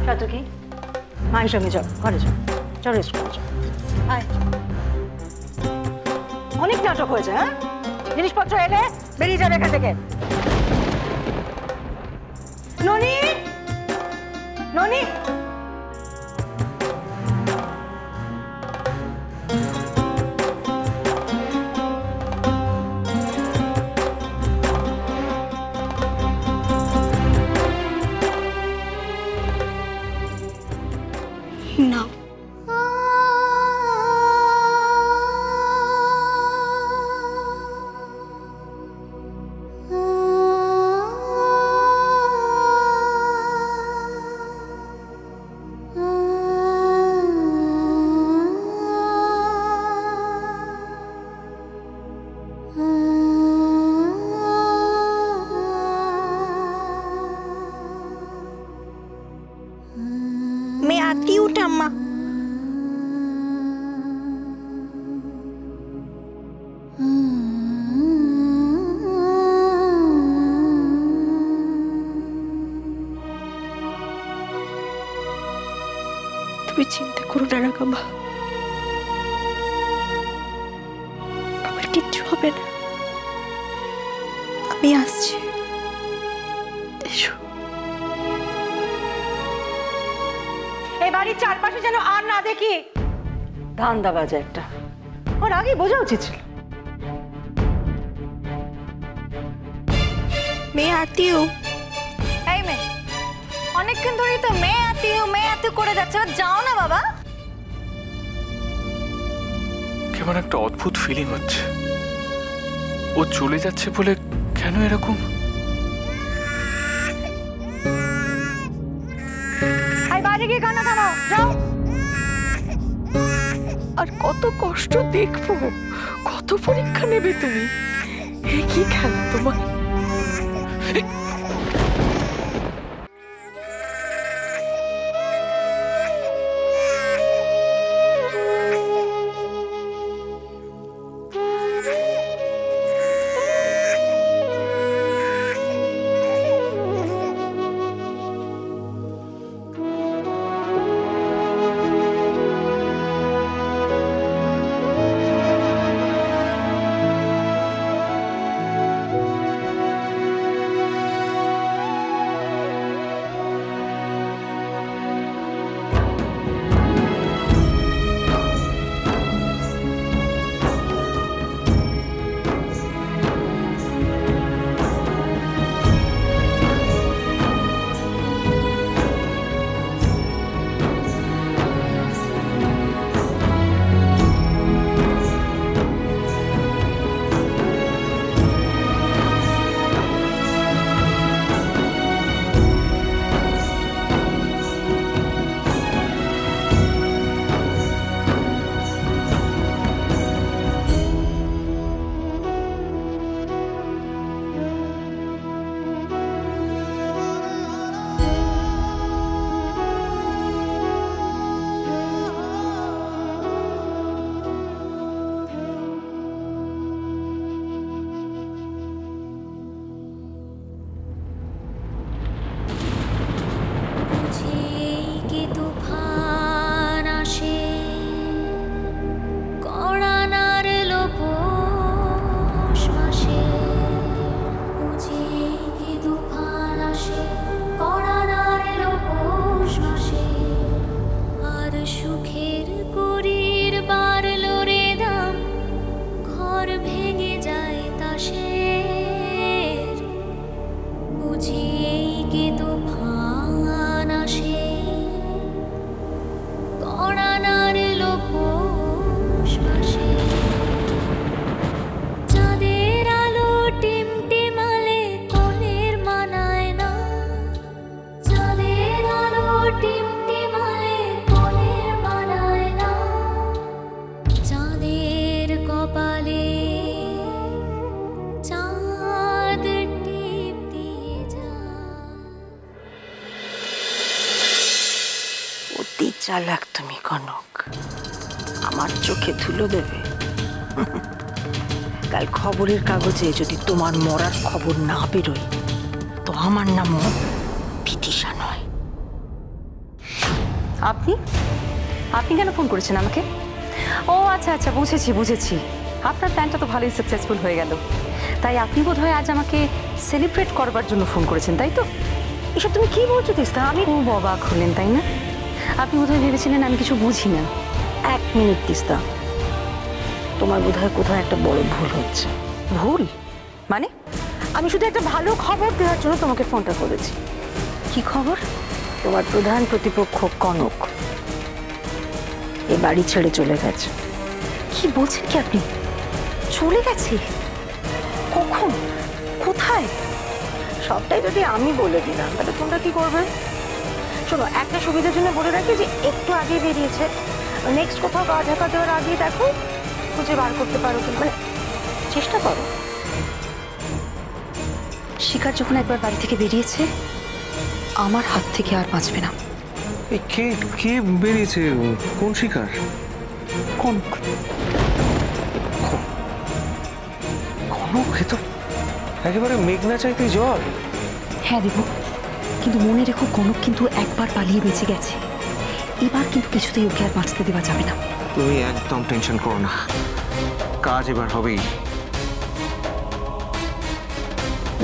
সাতকি মায়ের সঙ্গে চল, ঘরে চল, চল রেস্ট করে চল। আয়, অনেক নাটক হয়েছে। হ্যাঁ, জিনিসপত্র এলে বেরিয়ে যাবে এখান থেকে। ননি, ননি, না मैं आती हूँ ठाम्मा। তুমি চিন্তা করো না রাকাম্মা, আমার কিচ্ছু হবে না। আমি আসছি, এসো। এই বাড়ির চারপাশে যেন আর না দেখি। ধান্দাবাজ একটা, ওর আগে বোঝা উচিত ছিল। मैं आती हूँ। এই মেয়ে, অনেকক্ষণ ধরেই তো মেয়ে আতি করে যাচ্ছে, যাও না বাবা। কেমন একটা অদ্ভুত ফিলিং হচ্ছে। ও চলে যাচ্ছে বলে কেন এরকম? বাইরে গিয়ে কান্না থামাও, যাও। আর কত কষ্ট দেখবো, কত পরীক্ষা নেবে তুমি? কি খেলা তোমার? চালাক তুমি কনক, আমার চোখে ধুলো দেবে। কাল খবরের কাগজে যদি তোমার মরার খবর না বেরোয় তো আমার নামও বিদিশা নয়। আপনি আপনি কেন ফোন করেছেন আমাকে? ও আচ্ছা আচ্ছা, বুঝেছি বুঝেছি। আপনার প্ল্যানটা তো ভালোই সাকসেসফুল হয়ে গেল, তাই আপনি বোধহয় আজ আমাকে সেলিব্রেট করবার জন্য ফোন করেছেন, তাই তো? এসব তুমি কি বলছো তিস্তা? আমি খুব অবাক হলেন, তাই না? আপনি বোধহয় ভেবেছিলেন আমি কিছু বুঝি না। 1 মিনিট তিস্তা, তোমার বোধহয় কোথাও একটা বড় ভুল হচ্ছে। ভুল মানে? আমি শুধু একটা ভালো খবর দেওয়ার জন্য তোমাকে ফোনটা করেছি। কি খবর? তোমার প্রধান প্রতিপক্ষ কনক এ বাড়ি ছেড়ে চলে গেছে। কি বলছেন কি আপনি? চলে গেছে? কখন? কোথায়? সবটাই যদি আমি বলে দিলাম তাহলে তোমরা কি করবে? শোনো, একটা সুবিধার জন্য বলে রাখি যে একটু আগে বেরিয়েছে, নেক্সট কোথাও গা ঢাকা দেওয়ার আগে দেখো খুঁজে বার করতে পারো কি, মানে চেষ্টা করো। শিকার যখন একবার বাড়ি থেকে বেরিয়েছে আমার হাত থেকে আর বাঁচবে না। কে কে বেরিয়েছে? কোন শিকার? কনক। কনক? এ তো একেবারে মেঘনা চাইতে জল। হ্যাঁ দেব, কিন্তু মনে রেখো কনক কিন্তু একবার পালিয়ে বেঁচে গেছে, এবার কিন্তু কিছুতেই ওকে আর বাঁচতে দেওয়া যাবে না। তুমি একদম টেনশন করো না, কাজ এবার হবেই।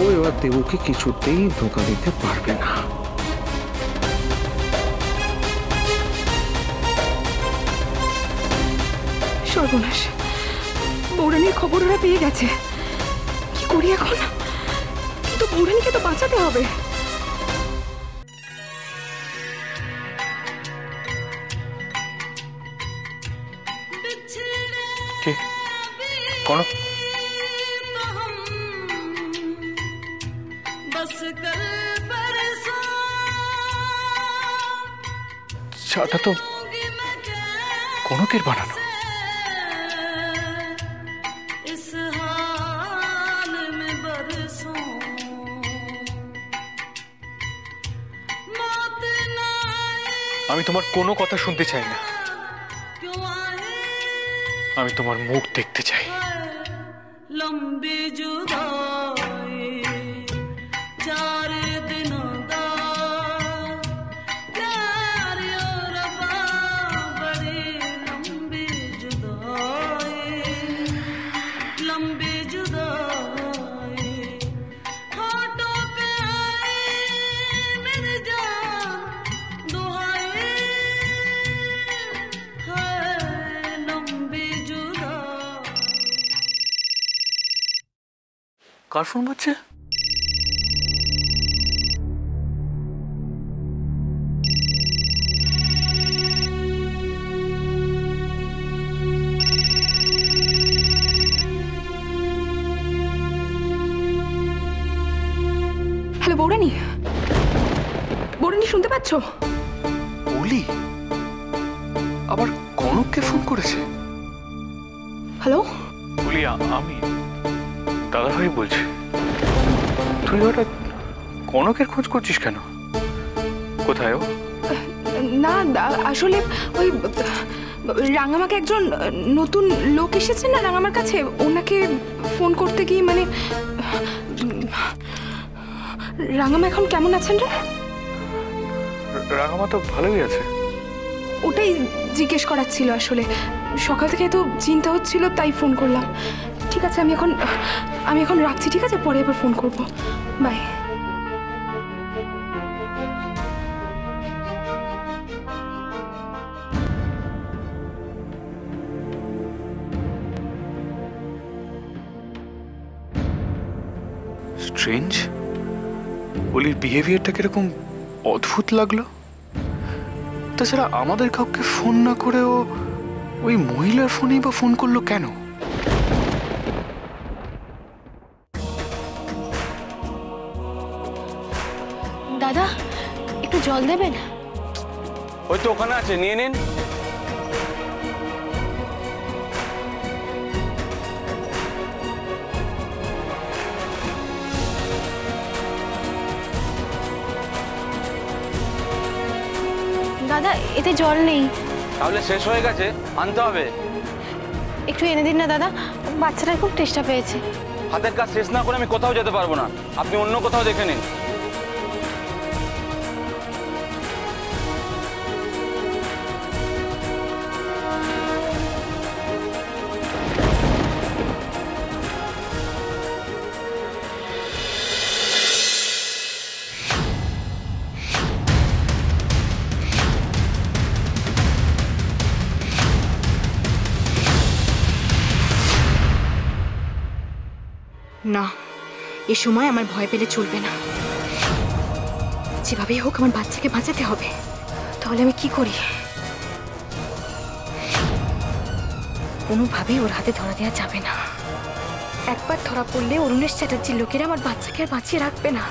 ও এবার দেবুকে কিছুতেই ধোঁকা দিতে পারবে না। সর্বনাশ, বৌরানির খবর ওরা পেয়ে গেছে। কি করি এখন? কিন্তু বৌরানিকে তো বাঁচাতে হবে। কে? কনক? চাটা তো কনকের বানানো। আমি তোমার কোনো কথা শুনতে চাই না, আমি তোমার মুখ দেখতে চাই। लंबी जुदाई 4 दिनों दा प्यार और बड़ी लंबी जुदाई होठों पे आए मेरी जान दुहाई है लंबी जुदाई। কার ফোন বাজছে? হ্যালো বৌরানি, বৌরানি শুনতে পাচ্ছ? ওলি আবার কনককে ফোন করেছে? হ্যালো ওলি, আমি দাদাভাই বলছি। তুই হঠাৎ কনকের খোঁজ করছিস কেন? কোথায় ও? না, আসলে ওই রাঙামাকে একজন নতুন লোক এসেছে না রাঙামার কাছে, ওনাকে ফোন করতে গিয়ে মানে রাঙামা এখন কেমন আছেন রে? রাঙামা তো ভালোই আছে। ওটাই জিজ্ঞেস করার ছিল আসলে, সকাল থেকে তো চিন্তা হচ্ছিল তাই ফোন করলাম। ঠিক আছে, আমি এখন রাখছি, ঠিক আছে? পরে আবার ফোন করব। বাই। স্ট্রেঞ্জ, ওলির বিহেভিয়ারটা কিরকম অদ্ভুত লাগলো। তাছাড়া আমাদের কাউকে ফোন না করে ও ওই মহিলার ফোনেই বা ফোন করলো কেন? দাদা, একটু জল দেবেন? ওই তো ওখানে আছে, নিয়ে নিন। দাদা, এতে জল নেই। তাহলে শেষ হয়ে গেছে, আনতে হবে। একটু এনে দিন না দাদা, বাচ্চাটা খুব তেষ্টা পেয়েছে। হাতের কাজ শেষ না করে আমি কোথাও যেতে পারবো না, আপনি অন্য কোথাও দেখে নিন। না, এ সময় আমার ভয় পেলে চলবে না। যেভাবেই হোক আমার বাচ্চাকে বাঁচাতে হবে। তাহলে আমি কি করি? কোনোভাবেই ওর হাতে ধরা দেওয়া যাবে না। একবার ধরা পড়লে অরুণেশ চ্যাটার্জির লোকেরা আমার বাচ্চাকে আর বাঁচিয়ে রাখবে না।